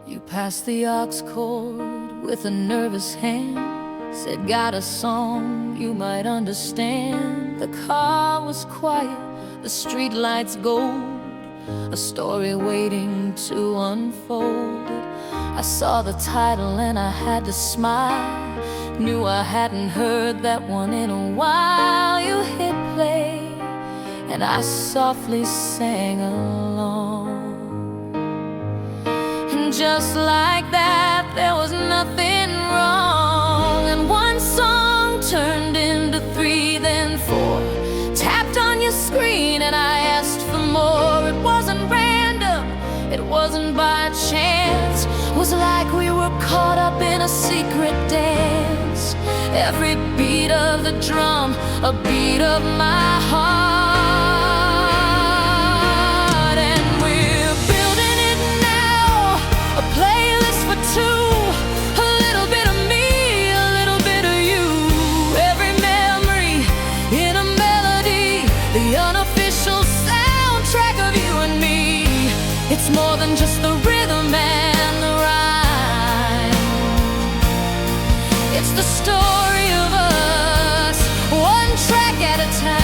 You passed the aux cord with a nervous hand, said got a song you might understand. The car was quiet, the street lights gold, a story waiting to unfold. I saw the title and I had to smile, knew I hadn't heard that one in a while. You hit play and I softly sang along. And just like that, there was nothing wrong. And one song turned into three, then four, tapped on your screen and I asked for more. It wasn't random, it wasn't by chance, it was like we were caught up in a secret dance. Every beat of the drum, a beat of my heart. And we're building it now, a playlist for two, a little bit of me, a little bit of you. Every memory in a melody, the unofficial soundtrack of you and me. It's more than just the rhythm and the rhyme, it's the story of us, one track at a time.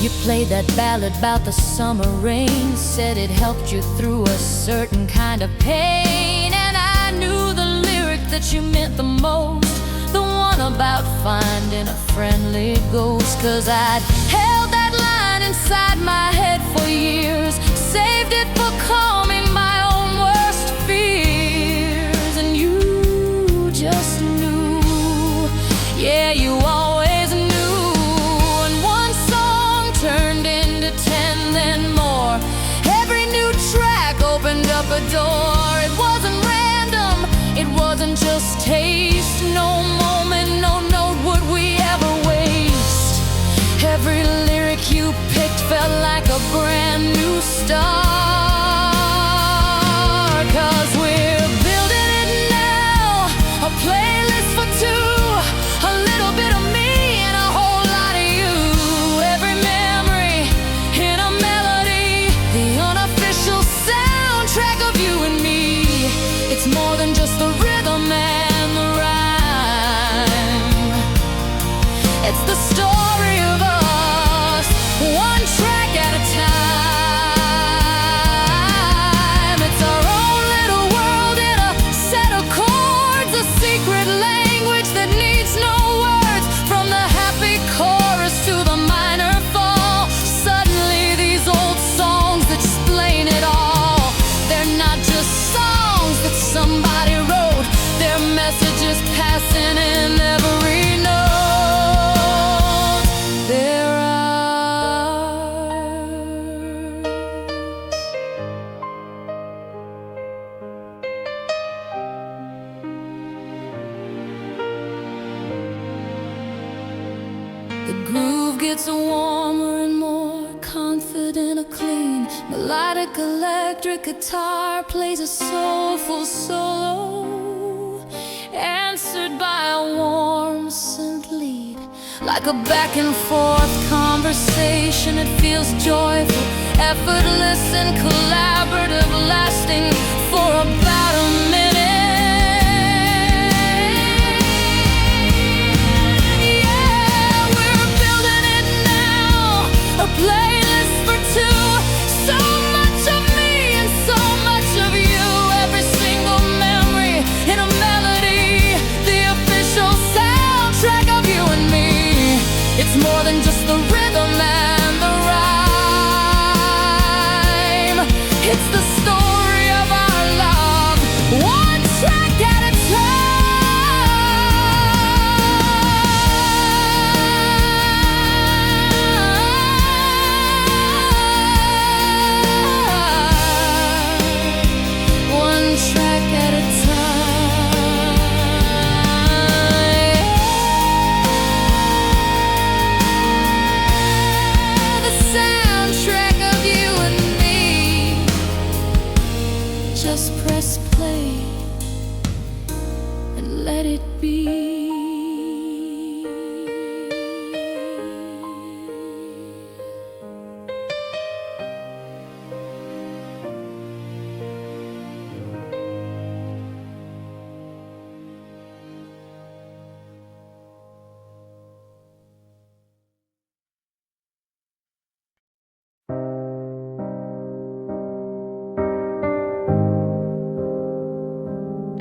You played that ballad about the summer rain, said it helped you through a certain kind of pain. And I knew the lyric that you meant the most, the one about finding a friendly ghost. 'Cause I'd held that line inside my head for years, saved it for calming my own worst fears. And you just knew, yeah, you always knew. And one song turned into 10, then more. Every new track opened up a door. It wasn't random, it wasn't just taste. No moment, no note would we ever waste. Every lyric you picked felt like a brand new start. 'Cause we're building it now, a playlist for two, a little bit of me and a whole lot of you. Every memory in a melody, the unofficial soundtrack of you and me. It's more than just the rhythm and the rhyme, it's the story of us, one track at a time. It's our own little world in a set of chords, a secret language that needs no words. From the happy chorus to the minor fall, suddenly these old songs explain it all. They're not just songs that somebody wrote, they're messages passing in every note. They're ours. The groove gets warmer and more confident, a clean melodic electric guitar plays a soulful solo, answered by a warm synth lead. Like a back and forth conversation, it feels joyful, effortless and collaborative, lasting for about a minute. Yeah, we're building it now, a playlist for two, so much of me and so much of you. Every single memory in a melody, the official soundtrack of you and me. It's more than just the rhythm and the rhyme, it's the story of our love, one track at a time, one track at a time.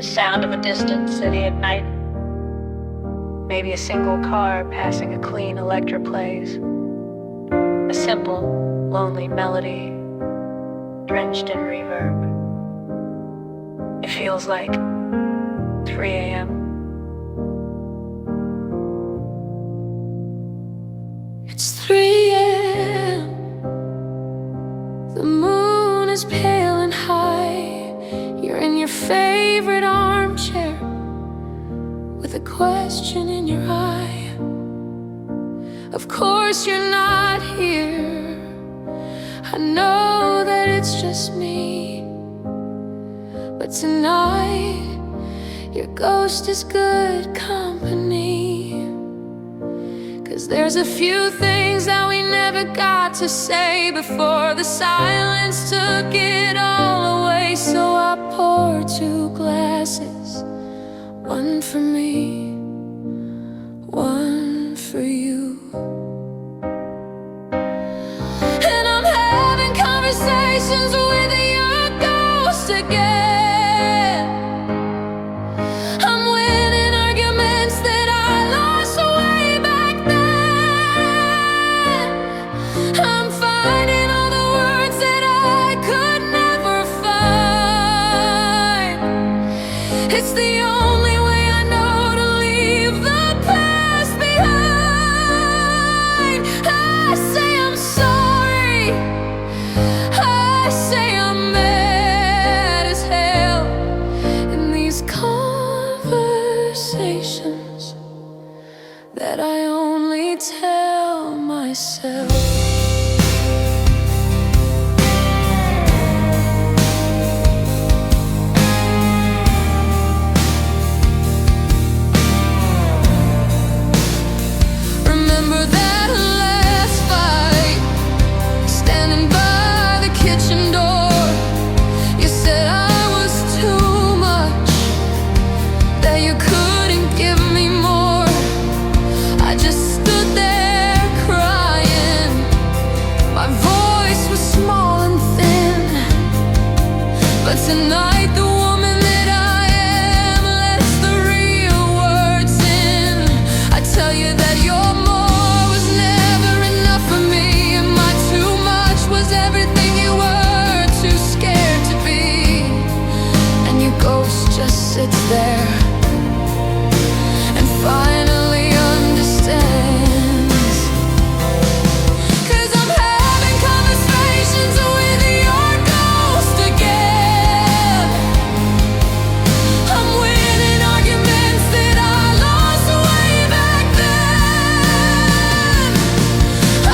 The sound of a distant city at night. Maybe a single car passing a clean electric plays. A simple, lonely melody, drenched in reverb. It feels like 3 a.m. It's 3 a.m. The moon is pale and high. You're in your favorite armchair with a question in your eye. Of course you're not here. I know that it's just me, but tonight your ghost is good company. 'Cause there's a few things that we never got to say before the silence took it all away. So I poured 2 glasses, one for me, one for you. And I'm having conversations with your ghost again. I'm winning arguments that I lost way back then. I'm finding all the words that I could never find. It's the only way I know to leave the past behind. I say I'm sorry. I say I'm mad as hell. In these conversations that I only tell myself. Remember that last fight, standing by the kitchen door. You said I was too much, that you couldn't give me more. I just stood there crying. My voice was small and thin, but tonight the woman that I am lets the real words in. I tell you that your more was never enough for me, and my too much was everything you were too scared to be. And your ghost just sits there and finally understands. 'Cause I'm having conversations with your ghost again. I'm winning arguments that I lost way back then.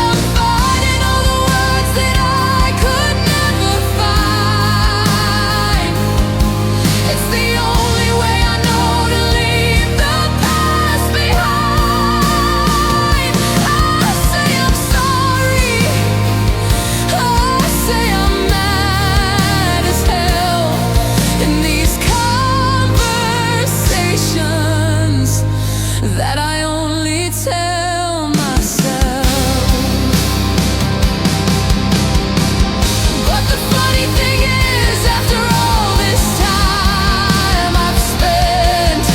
I'm finding all the words that I could never find. It's the only way I know to leave the past behind. I say I'm sorry. I say I'm mad as hell. In these conversations that I only tell myself. But the funny thing is, after all this time I've spent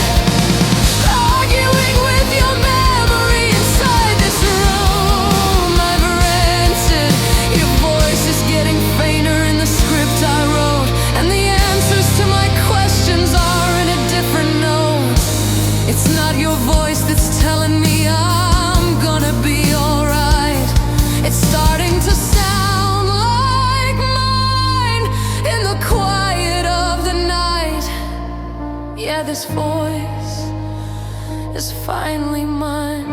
arguing with your memory inside this room I've rented, your voice is getting fainter in the script I wrote, and the answers to my questions are in a different note. It's not your voice that's telling me I'm gonna be alright. It's starting to sound like mine in the quiet of the night. Yeah, this voice is finally mine.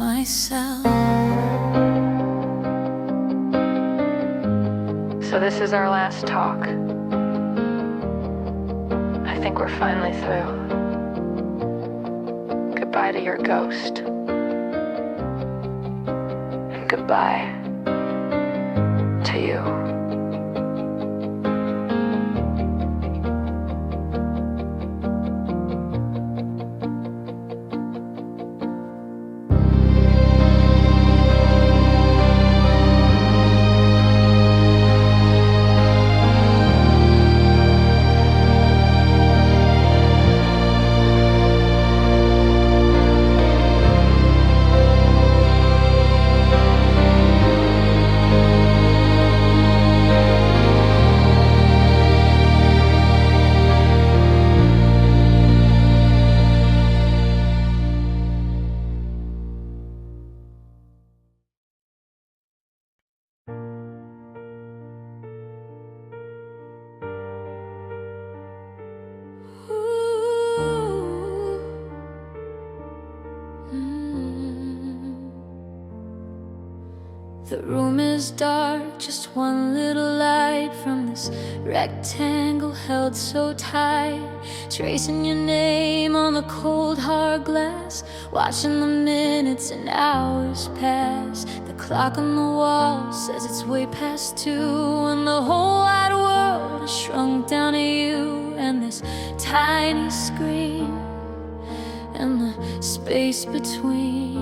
myself. So this is our last talk. I think we're finally through. Goodbye to your ghost. And goodbye to you. The room is dark, just one little light from this rectangle held so tight. Tracing your name on the cold hard glass, watching the minutes and hours pass. The clock on the wall says it's way past 2, and the whole wide world has shrunk down to you and this tiny screen and the space between.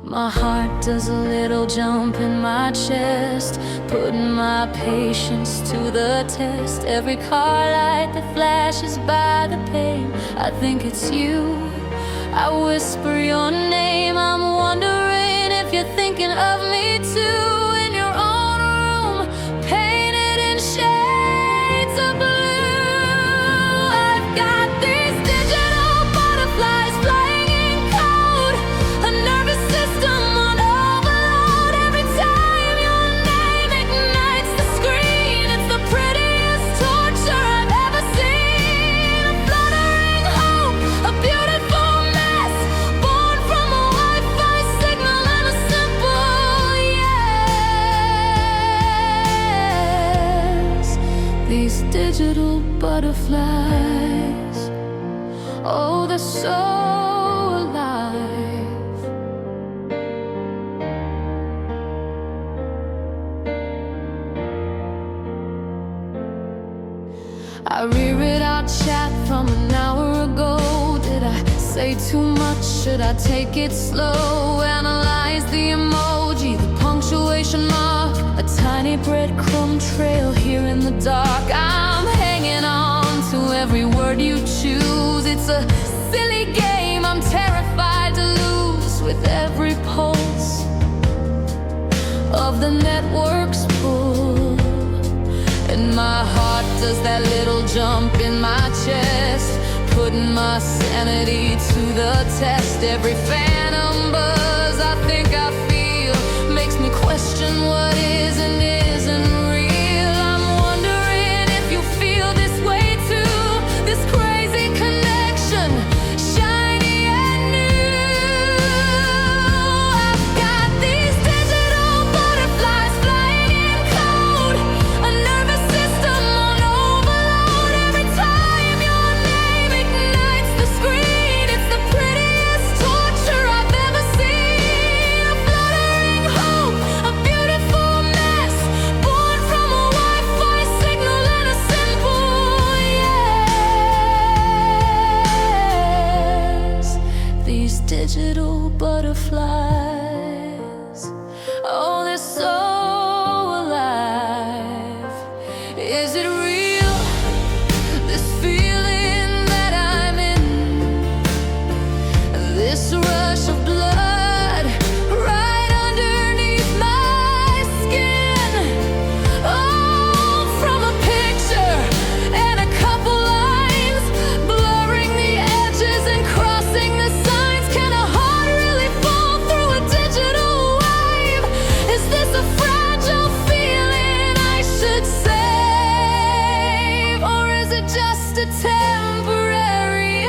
My heart does a little jump in my chest, putting my patience to the test. Every car light that flashes by the pane, I think it's you. I whisper your name, I'm wondering if you're thinking of me too. In your own room, painted in shades of blue. I've got these digital butterflies flying in code, a nervous system on overload. Every time your name ignites the screen, it's the prettiest torture I've ever seen. A fluttering hope, a beautiful mess, born from a Wi-Fi signal and a simple yes. These digital butterflies, oh, they're so alive. I reread our chat from an hour ago. Did I say too much? Should I take it slow? Analyze the emoji, the punctuation mark, a tiny breadcrumb trail here in the dark. I'm hanging on to every word you choose. It's a silly game I'm terrified to lose. With every pulse of the network's pull, and my heart does that little jump in my chest, putting my sanity to the test. Every phantom buzz I think I feel makes me question what is and isn't real. I'm wondering if you feel this way too. This crazy connection, shiny and new. I've got these digital butterflies flying in code, a nervous system on overload. Every time your name ignites the screen, it's the prettiest torture I've ever seen. A fluttering hope, a beautiful mess, born from a Wi-Fi signal and a simple yes. These digital butterflies, oh, they're so alive. Is it real, this feeling that I'm in, this rush of blood right underneath my skin? Oh, from a picture and a couple lines, blurring the edges and crossing the signs. Can a heart really fall through a digital wave? Is this a fragile feeling I should save? Or is it just a temporary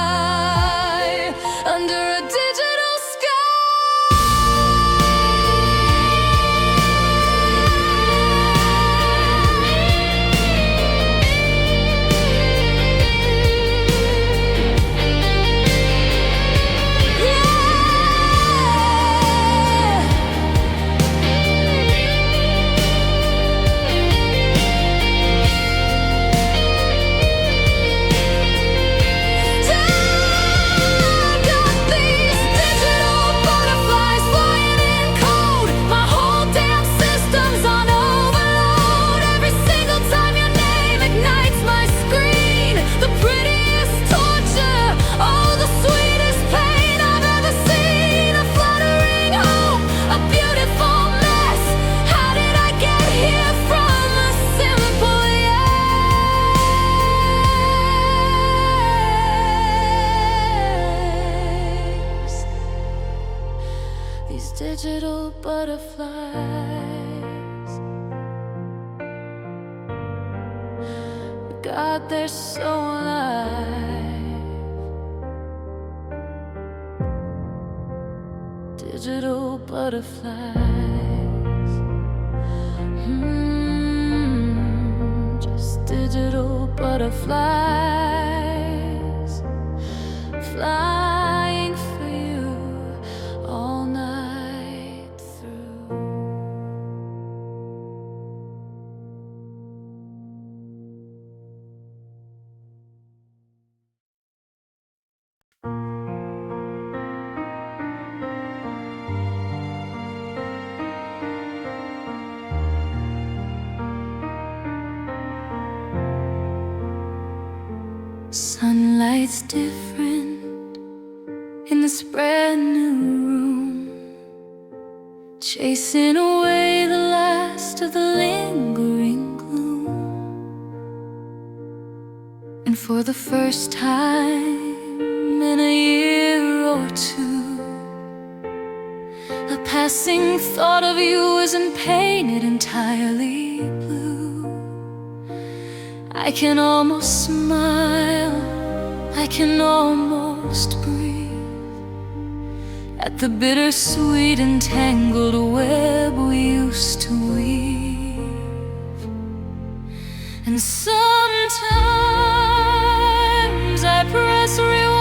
high under just digital butterflies. God, they're so alive. Digital butterflies. Just digital butterflies, flying for you all night through. Sunlight's different in this brand new room, chasing away the last of the lingering gloom. And for the first time in a year or two, a passing thought of you isn't painted entirely blue. I can almost smile, I can almost breathe at the bittersweet and tangled web we used to weave. And sometimes I press rewind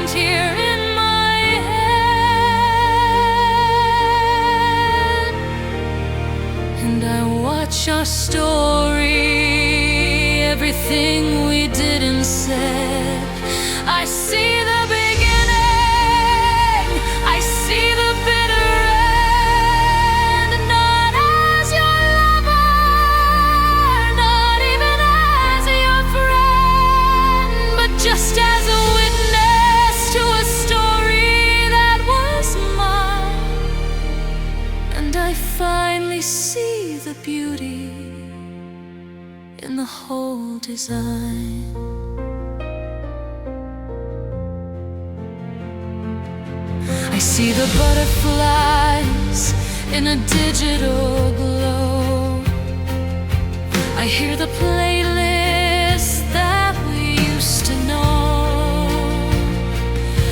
here in my head, and I watch our story, everything we did and said. I see the beginning, I see the bitter end. Not as your lover, not even as your friend, but just as a witness to a story that was mine. And I finally see the beauty in the whole design. I see the butterflies in a digital glow. I hear the playlist that we used to know.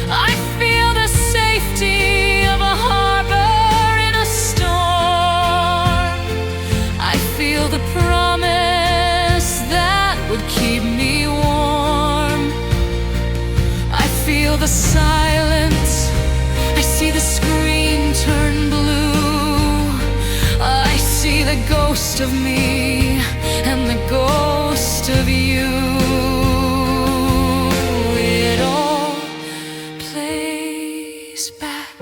I feel the safety of a harbor in a storm. I feel the promise that would keep me warm. I feel the silence, I see the screen turn blue. I see the ghost of me and the ghost of you. It all plays back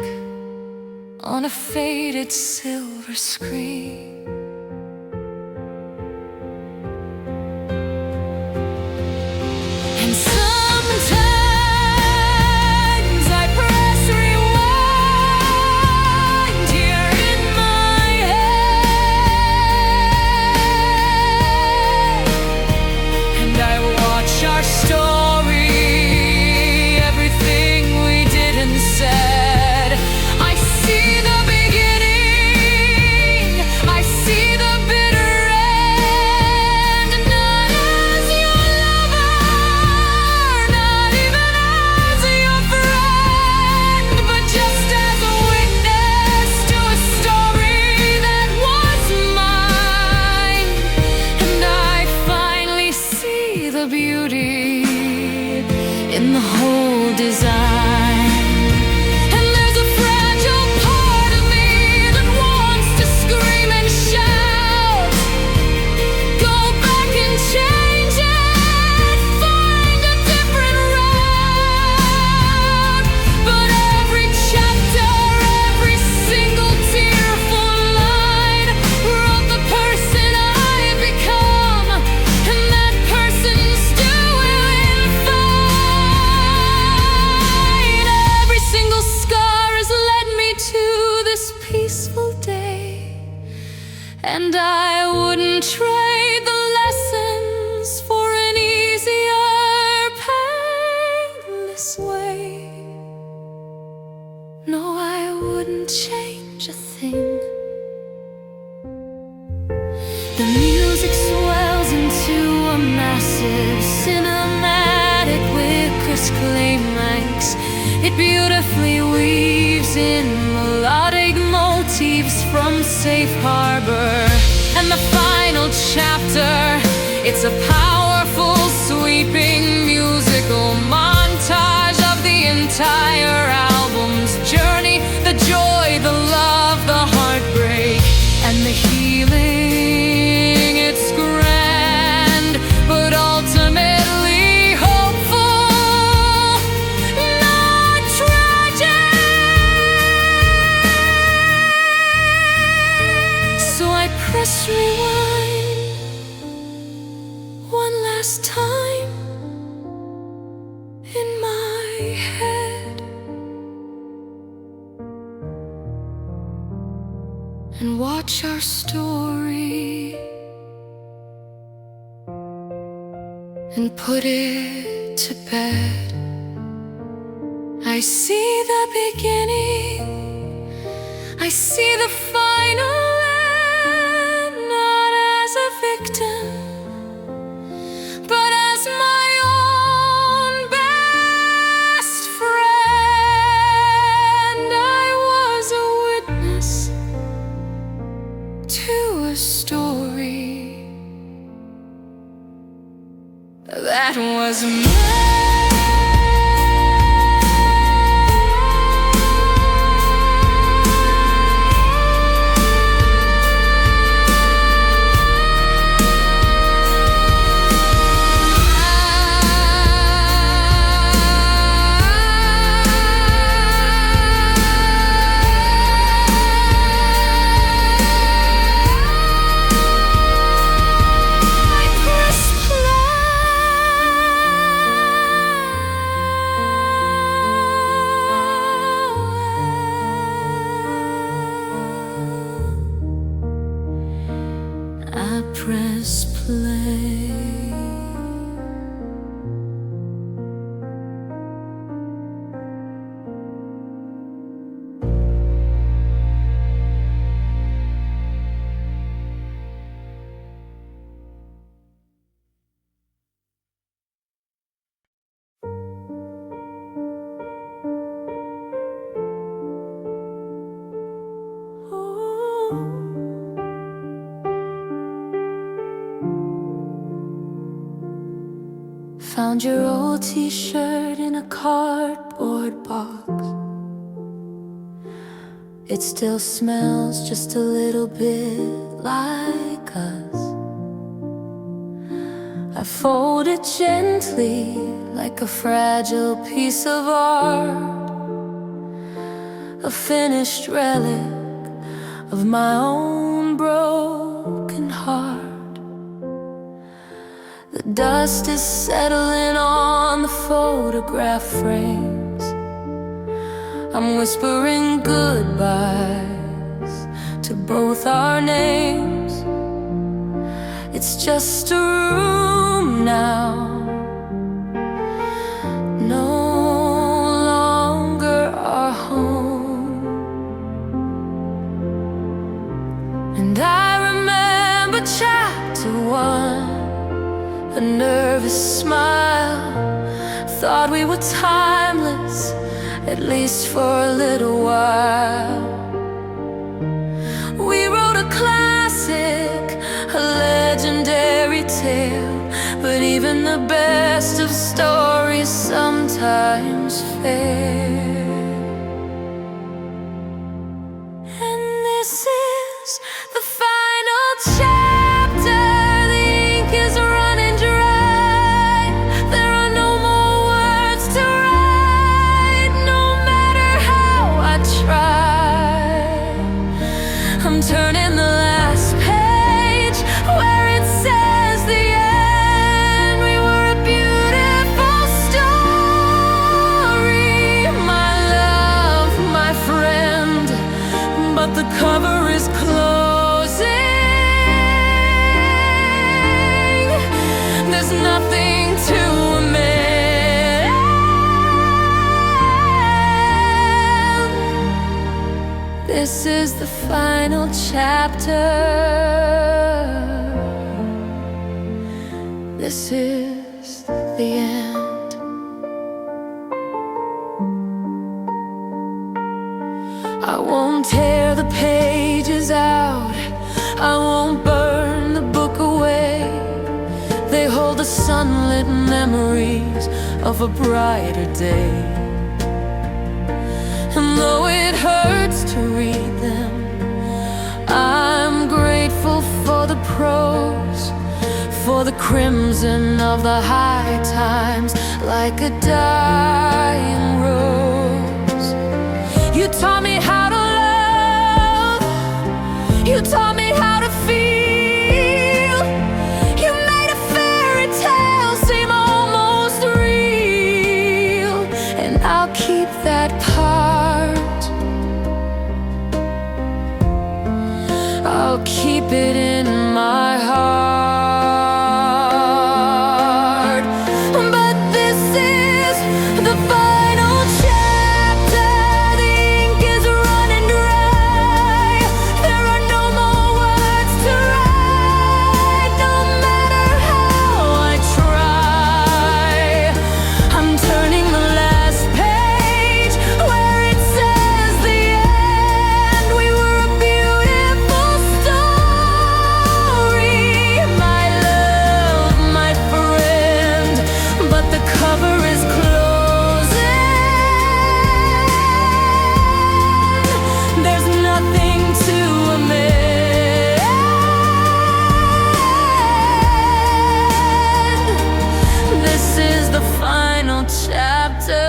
on a faded silver screen. In the whole design. And there's a fragile part of me that wants to scream and shout, go back and change it, find a different route. But every chapter, every single tearful line wrote the person I've become, and that person's doing fine. Every single scar has led me to this peaceful day, and I wouldn't trade the lessons for an easier, painless way. No, wouldn't change a thing. The music swells into a massive cinematic with crisp climax. It beautifully weaves in melodic motifs from Safe Harbor. And the final chapter, it's a powerful, sweeping musical montage of the entire album's journey. The joy, the love, the heartbreak, and the healing. It's grand, but ultimately hopeful, not tragic. So I press rewind one last time in my head and watch our story and put it to bed. I see the beginning, I see the final end, not as a victim, but as my own best friend. I was a witness to a story that was mine. I press play. Found your old t-shirt in a cardboard box. It still smells just a little bit like us. I fold it gently like a fragile piece of art, a finished relic of my own broken heart. The dust is settling on the photograph frames. I'm whispering goodbyes to both our names. It's just a room now, no longer our home. And I remember chapter 1, a nervous smile. Thought we were timeless, at least for a little while. We wrote a classic, a legendary tale, but even the best of stories sometimes fail. And this is the final chapter. The ink is running dry. There are no more words to write, no matter how I try. I'm turning the last page where it says the end. We were a beautiful story, this is the final chapter. This is the end. I won't tear the pages out, I won't burn the book away. They hold the sunlit memories of a brighter day. And though it hurts to read them, I'm grateful for the prose, for the crimson of the high times, like a dying rose. You taught me how to love, you taught me how to feel. You made a fairy tale seem almost real, and I'll keep that part. I'll keep it in my heart. But this is the final chapter. The ink is running dry. There are no more words to write. No matter how I try, I'm turning the last page where it says the end. We were a beautiful story, my love, my friend. But the cover is closing. There's nothing to amend. This is the final chapter.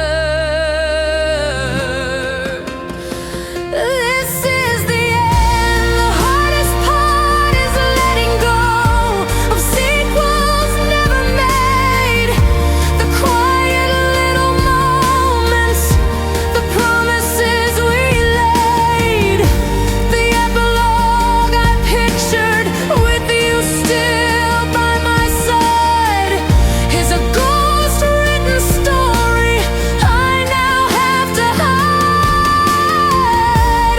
This is the end. The hardest part is letting go of sequels never made. The quiet little moments, the promises we laid. The epilogue I pictured with you still by my side is a ghost-written story I now have to hide.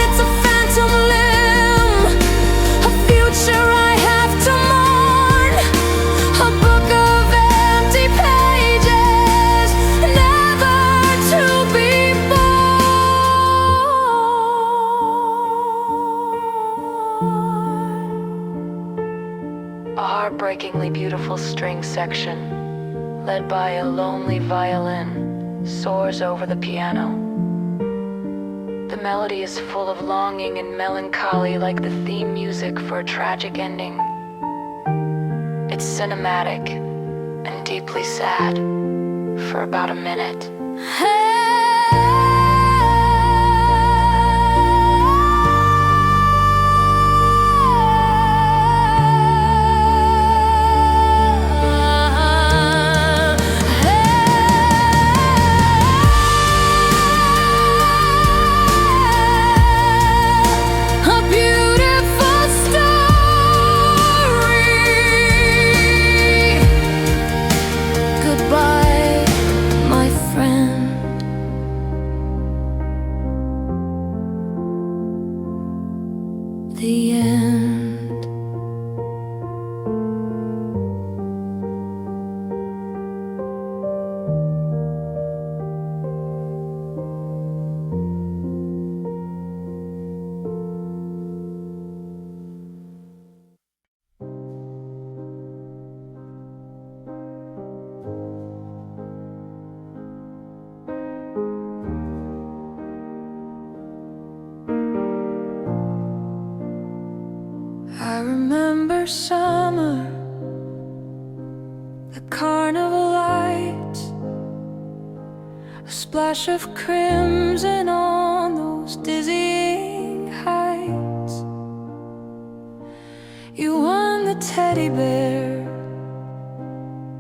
It's a phantom limb, a future I have to mourn, a book of empty pages, never to be born. A heartbreakingly beautiful string section, led by a lonely violin, soars over the piano. The melody is full of longing and melancholy, like the theme music for a tragic ending. It's cinematic and deeply sad for about a minute. A beautiful story. Goodbye, my friend. The end. I remember summer, the carnival lights, a splash of crimson on those dizzying heights. You won the teddy bear,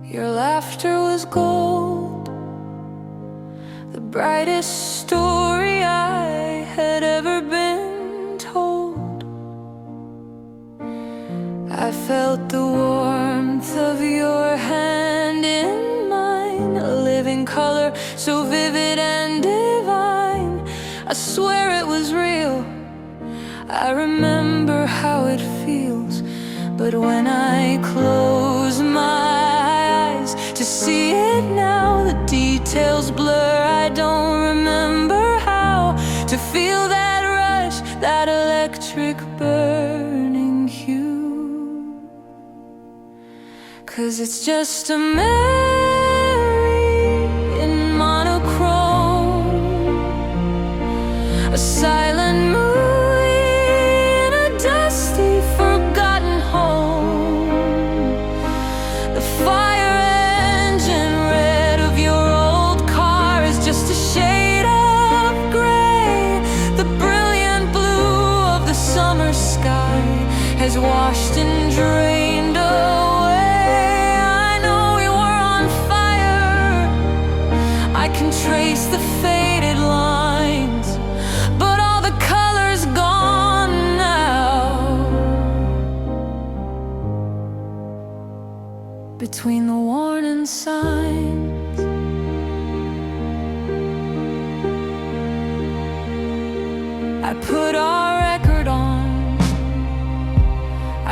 your laughter was gold, the brightest story I had ever been told. I felt the warmth of your hand in mine, a living color so vivid and divine. I swear it was real, I remember how it feels, but when I close my eyes to see it now, the details blur. I don't remember how to feel that rush, that electric burning hue. 'Cause it's just a memory in monochrome, a silent movie in a dusty, forgotten home. The fire engine red of your old car is just a shade of gray. The brilliant blue of the summer sky has washed and drained away. I know we were on fire, I can trace the faded lines, but all the colors gone now. Between the warning signs, I put our record on.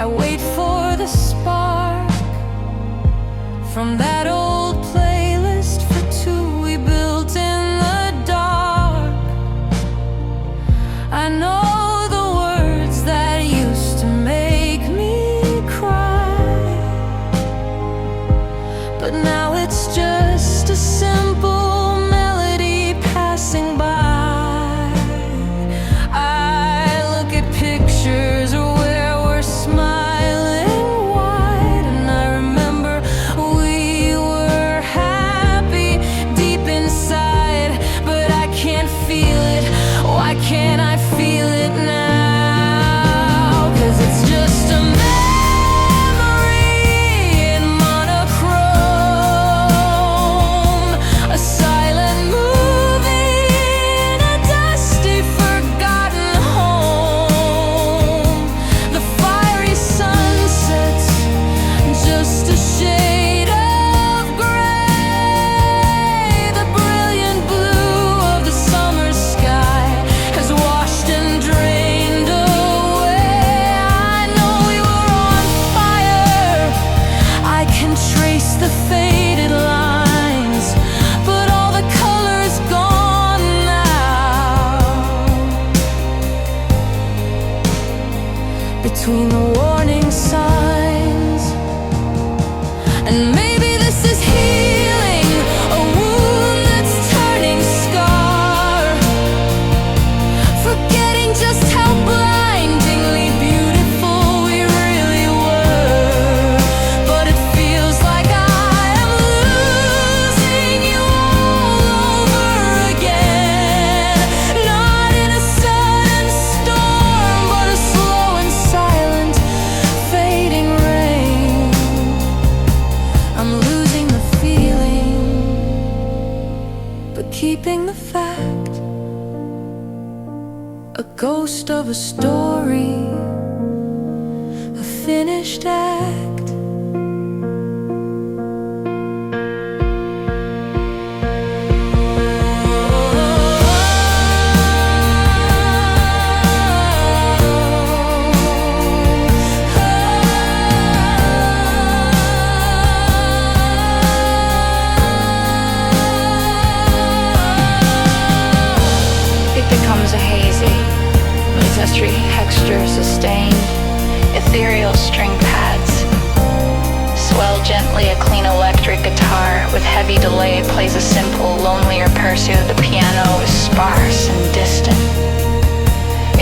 I wait for the spark from that old playlist for two we built in the dark. I know the words that used to make me cry, but now it's just a simple melody passing by. I look at pictures where we're smiling wide, and I remember we were happy deep inside, but I can't feel it. Why can't I feel it now? 'Cause it's just a memory in monochrome, a silent movie in a dusty, forgotten home. The fiery sunsets, just a shade of gray. The brilliant blue of the summer sky has washed and drained away. I know we were on fire, I can trace the faded lines, but all the colors gone now. Between the warning signs, and maybe this is healing a wound that's turning scar, forgetting just how blindingly beautiful we really were. But it feels like I am losing you all over again, not in a sudden storm, but a slow and silent fading rain. I'm losing the feeling, but keeping the fact, a ghost of a story, a finished act. It becomes a hazy, ancestry texture sustained, ethereal string pads. Swell gently a clean electric guitar with heavy delay plays a simple, lonelier pursuit. The piano is sparse and distant.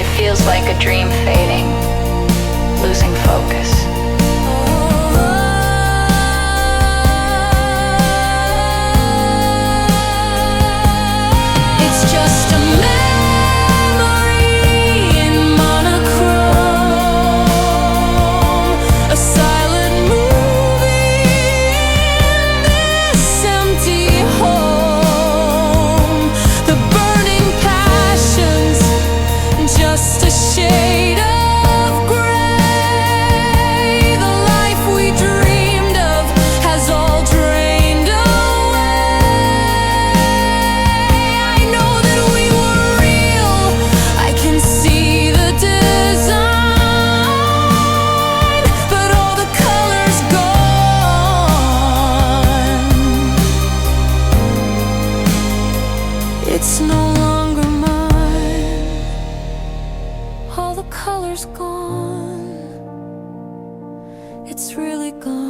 It feels like a dream fading, losing focus. It's just a memory in monochrome, a silent movie in this empty home. The burning passions, just a shade of gray. it's no longer mine. All the color's gone, it's really gone.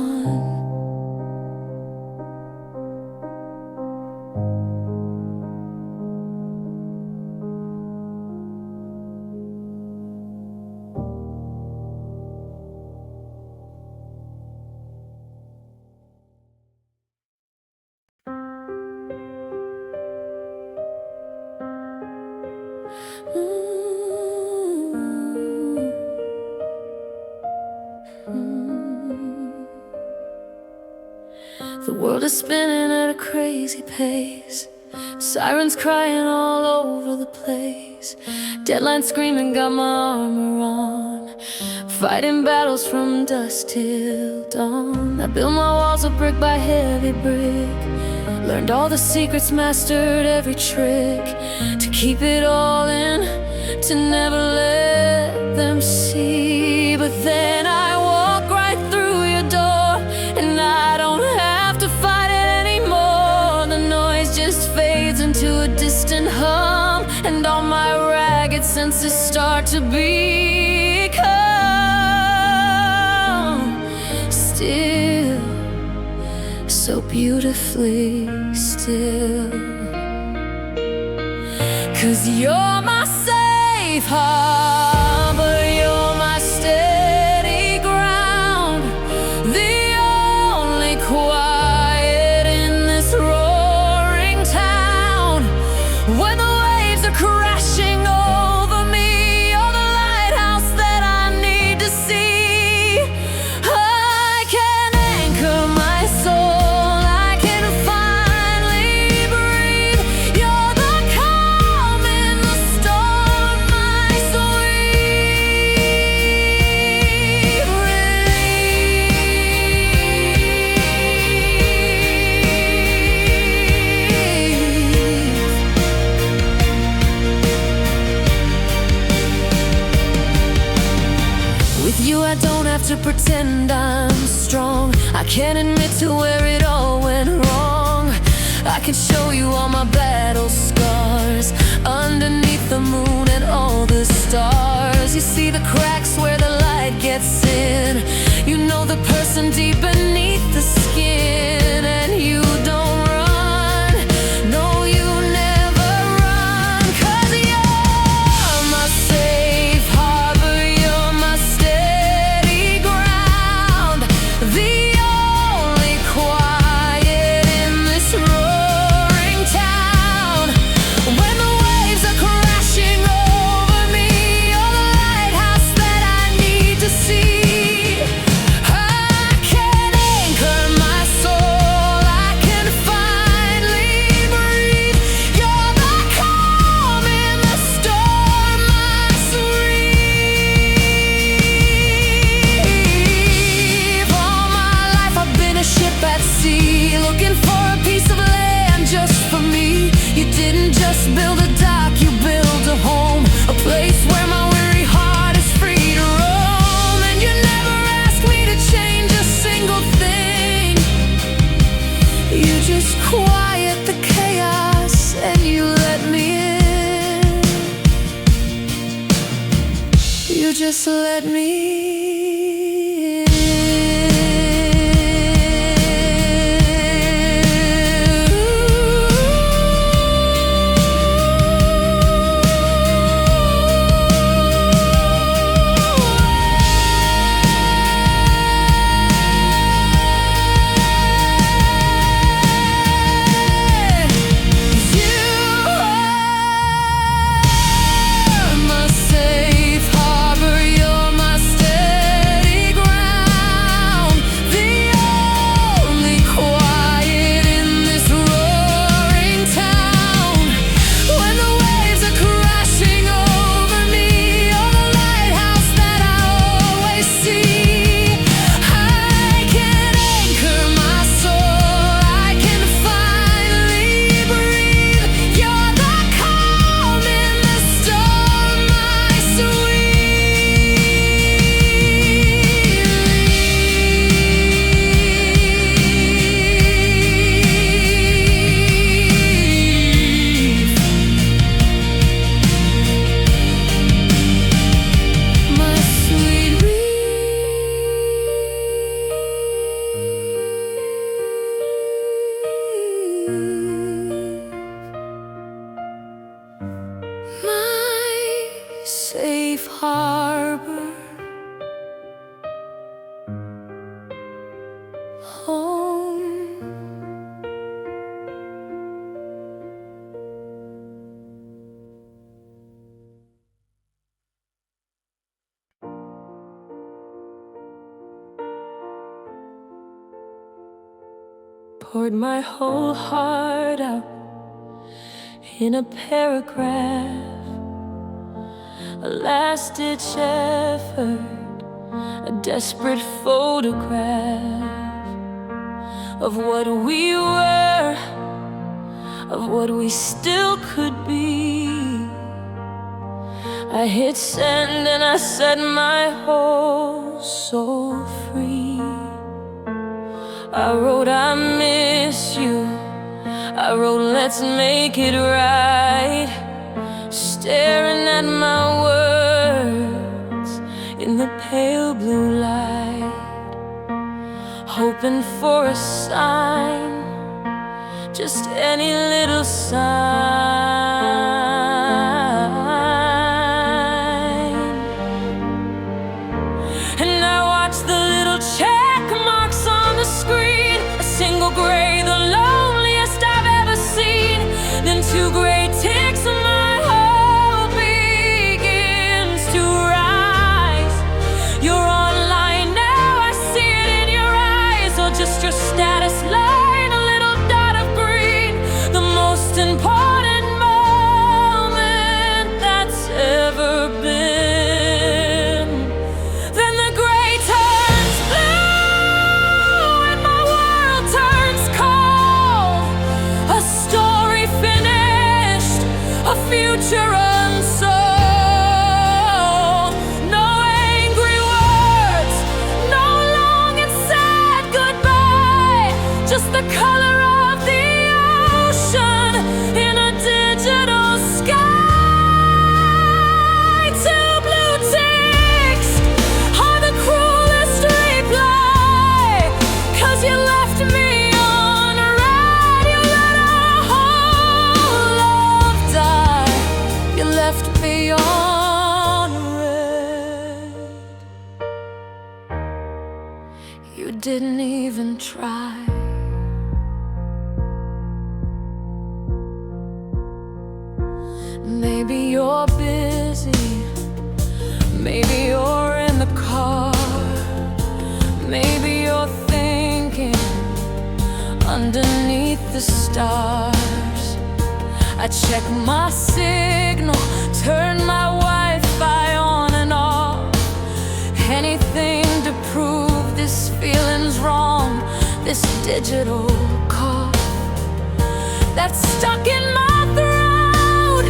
The world is spinning at a crazy pace. Sirens crying all over the place. Deadlines screaming, got my armor on. Fighting battles from dusk till dawn. I built my walls of brick by heavy brick. Learned all the secrets, mastered every trick. To keep it all in, to never let them see. But then I walk right through your door, and I don't have to fight it anymore. The noise just fades into a distant hum, and all my ragged senses start to become still, so beautifully still. 'Cause you're my safe harbor, you're my steady ground, the only quiet in this roaring town. When the waves are crashing over me, you're the lighthouse that I need to see. I can anchor my soul, I can finally breathe. You're the calm in the storm, my sweet relief. With you I don't have to pretend I'm strong. I can admit to where it all went wrong. I can show you all my battle scars underneath the moon and all the stars. You see the cracks where the light gets in. You know the person deep beneath the skin. And you don't run, no you never run. 'Cause you're my safe harbor, you're my steady ground, the only quiet in this roaring town. When the waves are crashing over me, you're the lighthouse that I need to see. I can anchor my soul, I can finally breathe. You're the calm in the storm, my sweet. All my life I've been a ship at sea, looking for a piece of land just for me. You didn't just build a dock, you built a home, a place where my weary heart is free to roam. And you never asked me to change a single thing. You just quiet the chaos and you let me in. You just let me you're my safe harbor, you're my steady safe harbor, home. Poured my whole heart out in a paragraph, a last-ditch effort, a desperate photograph of what we were, of what we still could be. I hit send and I set my whole soul free. I wrote I miss you, I wrote let's make it right, staring at my words in the pale blue light, hoping for a sign, just any little sign. And I watch the little check marks on the screen, a single gray, the loneliest I've ever seen, then two gray ticks and my hope begins to rise. You're online now, I see it in your eyes, or just your status line, a little dot of green, the most important moment that's ever been. Then the gray turns blue and my world turns cold, a story finished, a future unsold. No angry words, no long and sad goodbye, just the color of the ocean in a digital sky. Two blue ticks are the cruelest reply, 'cause you left me on red, you let our whole love die. You left me on red. You didn't even try. Maybe you're busy, maybe you're in the car, maybe you're thinking underneath the stars. I check my signal, turn my Wi-Fi on and off, anything to prove this feeling's wrong, this digital cough that's stuck in my throat,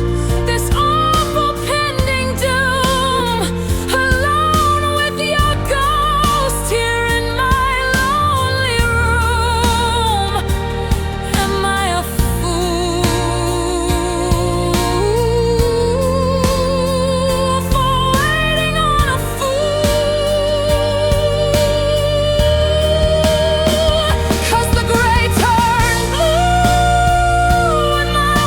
this awful pending doom, alone with your ghost here in my lonely room. Am I a fool for waiting on a fool? 'Cause the gray turned blue and my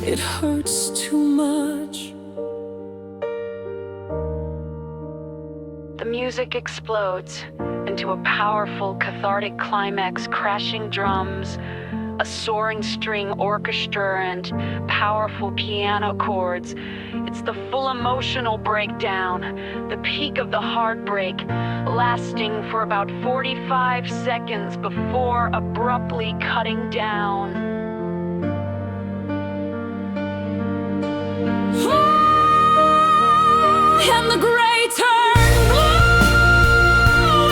it hurts too much. The music explodes into a powerful, cathartic climax, crashing drums, a soaring string orchestra, and powerful piano chords. It's the full emotional breakdown, the peak of the heartbreak, lasting for about 45 seconds before abruptly cutting down. And the gray turn blue,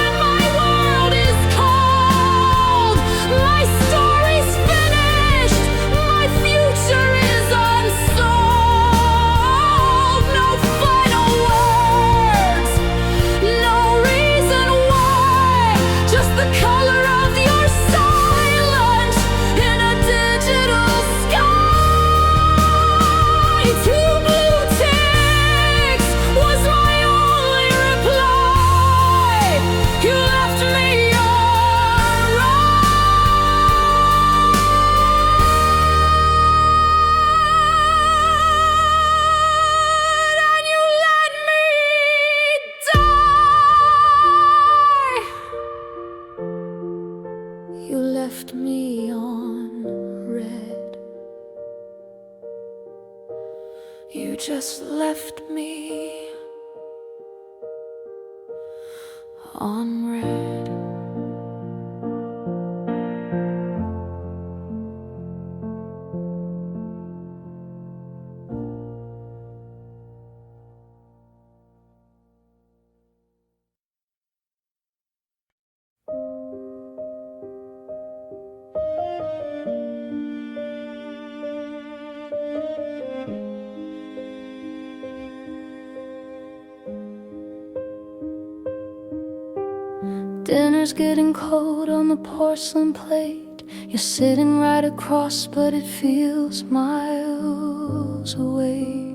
and my world is cold. My story's finished, my future is unsolved. No final words, no reason why, just the color of your silence in a digital sky. Two blue ticks was my only reply. You left me on red, and you let me die. You left me on red. You just left me on red. Dinner's getting cold on the porcelain plate. You're sitting right across, but it feels miles away.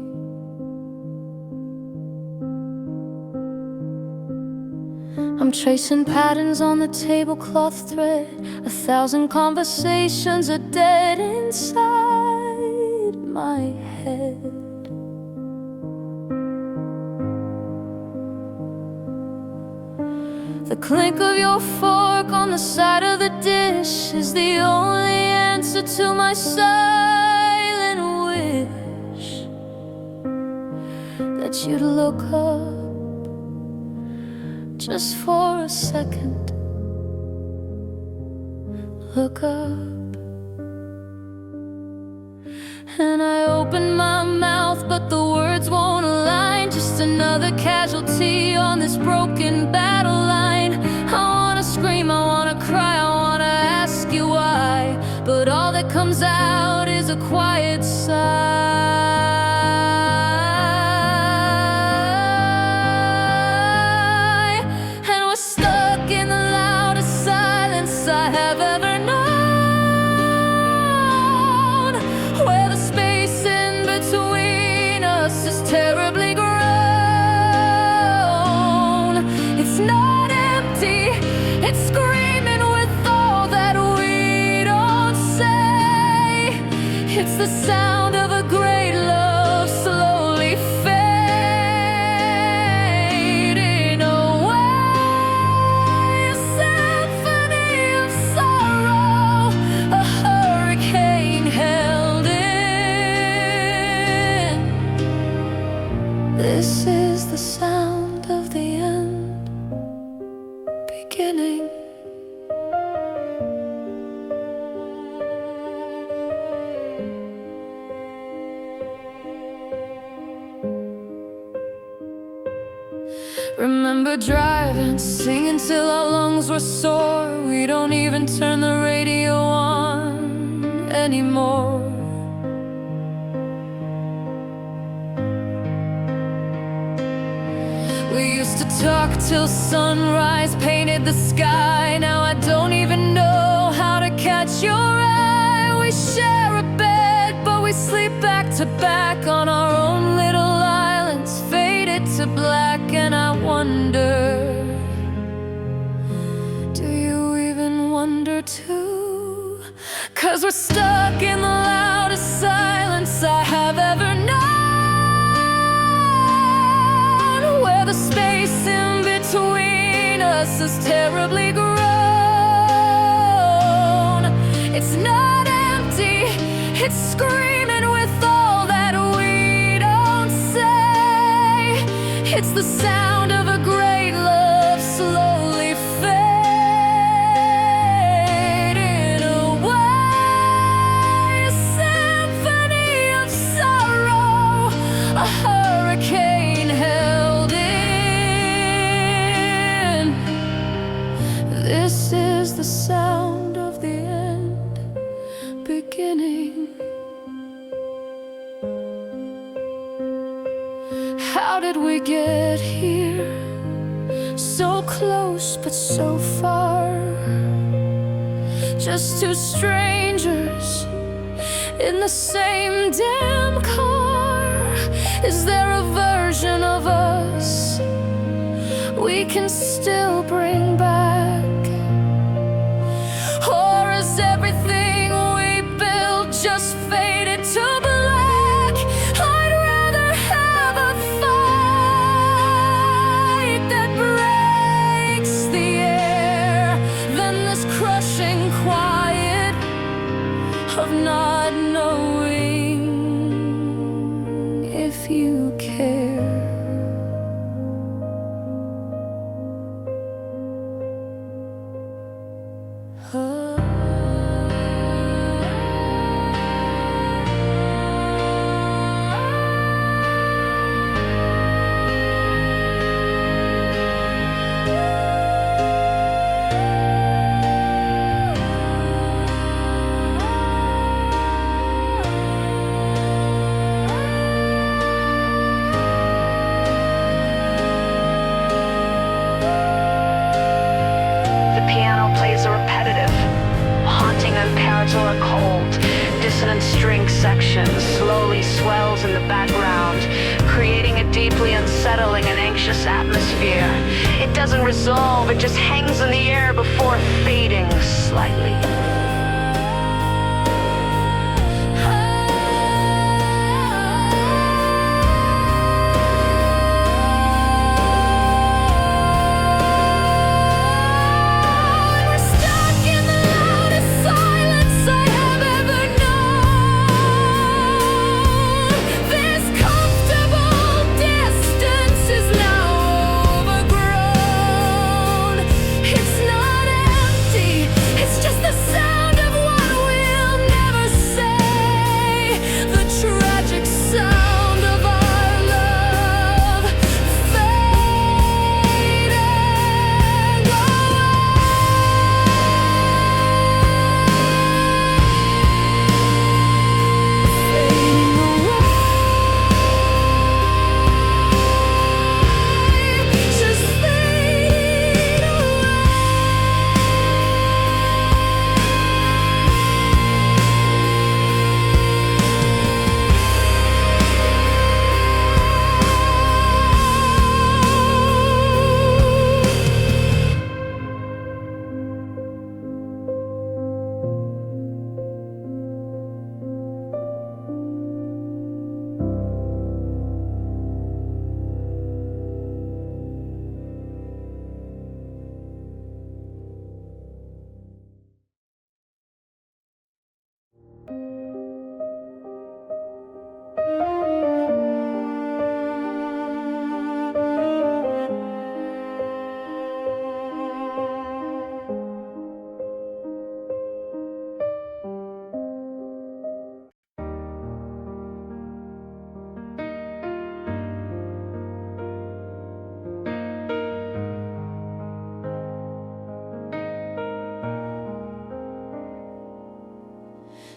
I'm tracing patterns on the tablecloth thread. 1,000 conversations are dead inside my head. The clink of your fork on the side of the dish is the only answer to my silent wish that you'd look up just for a second. Look up. And I open my mouth, but the words won't align. Just another casualty on this broken battle line. I wanna scream, I wanna cry, I wanna ask you why, but all that comes out is a quiet sigh. And we're stuck in the loudest silence I have ever known, where the space in between us is terribly grown. It's not empty, it's screaming with all that we don't say. It's the sound of a great love slowly fading away. A symphony of sorrow, a hurricane held in. This is the sound of the end beginning. Remember driving, singing till our lungs were sore. We don't even turn the radio on anymore. We used to talk till sunrise painted the sky. Now I don't even know how to catch your eye. We share a bed, but we sleep back to back on our own little islands, faded to black. And I wonder, do you even wonder too? 'Cause we're stuck in the loudest silence I us terribly grown. It's not empty, it's screaming with all that we don't say. It's the sound of a great love slowly fading away. A symphony of sorrow, a hurricane held in. This is the sound of the end beginning. How did we get here? So close but so far. Just two strangers in the same damn car. Is there a version of us we can still bring back? Or is everything we built just faded to black? I'd rather have a fight that breaks the air than this crushing quiet of not knowing if you care. Or cold, dissonant string section slowly swells in the background, creating a deeply unsettling and anxious atmosphere. It doesn't resolve, it just hangs in the air before fading slightly.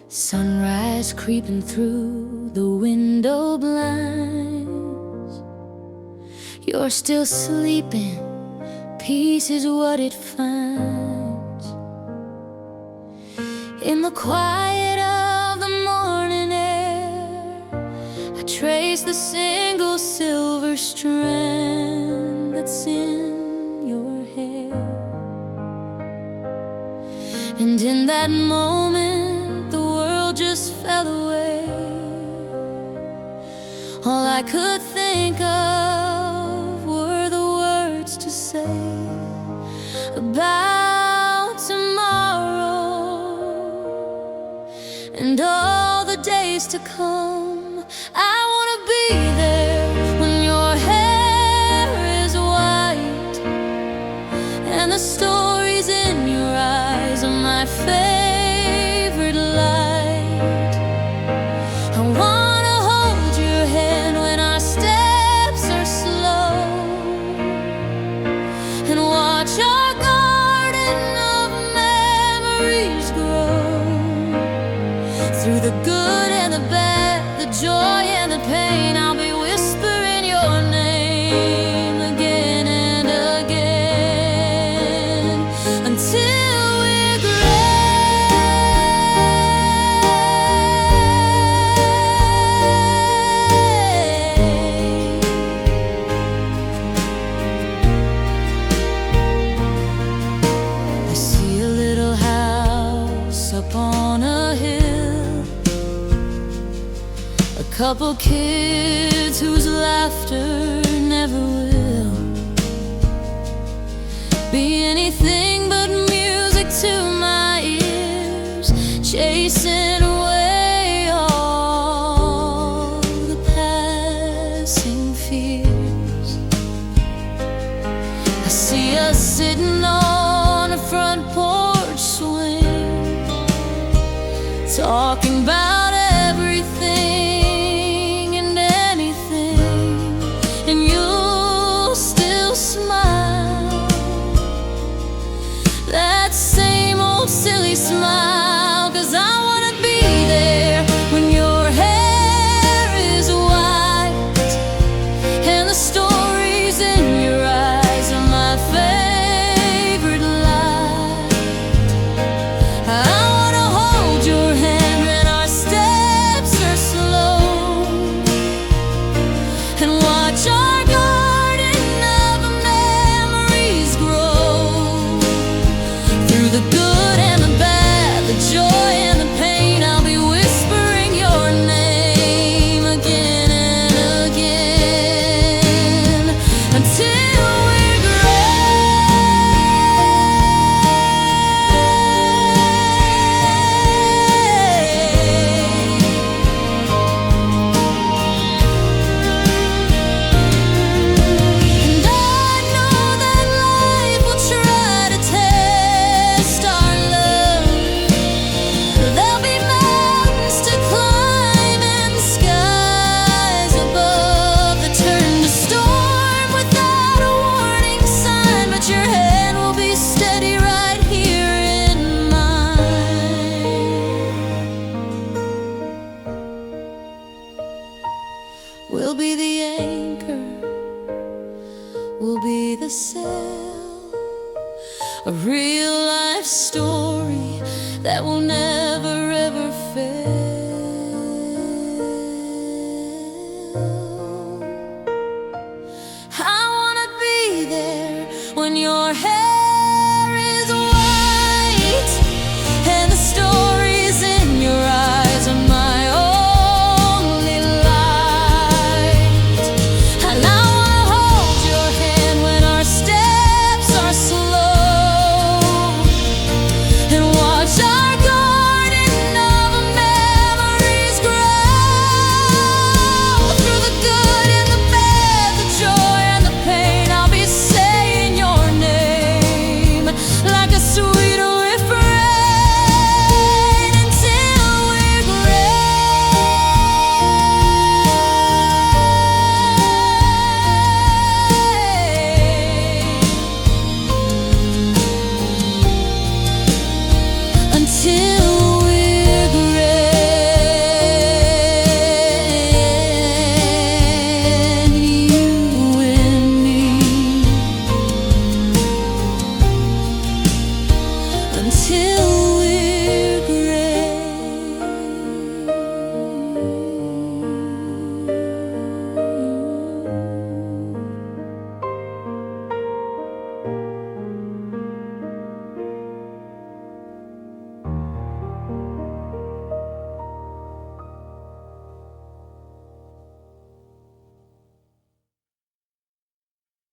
Sunrise creeping through the window blinds. You're still sleeping, peace is what it finds. In the quiet of the morning air, I trace the single silver strand that's in your hair. And in that moment, the world just fell away. All I could think of were the words to say. about tomorrow and all the days to come. I wanna be there when your hair is white and the stories in your eyes are my favorite light. I wanna hold your hand when our steps are slow and watch our garden of memories grow. Through the good and the bad, the joy and the pain, I'll be whispering your name again and again until we're gray. I see a little house up on a hill, a couple kids whose laughter never will be anything but music to my ears, chasing away all the passing fears. I see us sitting on a front porch swing, talking about everything and anything, and you'll still smile, that same old silly smile, 'cause I wanna be there when your hair is white and the stories in your eyes are my favorite light. I wanna hold your hand when our steps are slow and watch our garden of memories grow. Through the good and the bad, the joy and the pain, I'll be whispering your name again and again until we're And I know that life will try to test our love. There'll be mountains to climb and skies above that turn to storm without a warning sign, but your hand will be steady right here in mine. We'll be the anchor, we'll be the sail, a real life story that will never ever fail.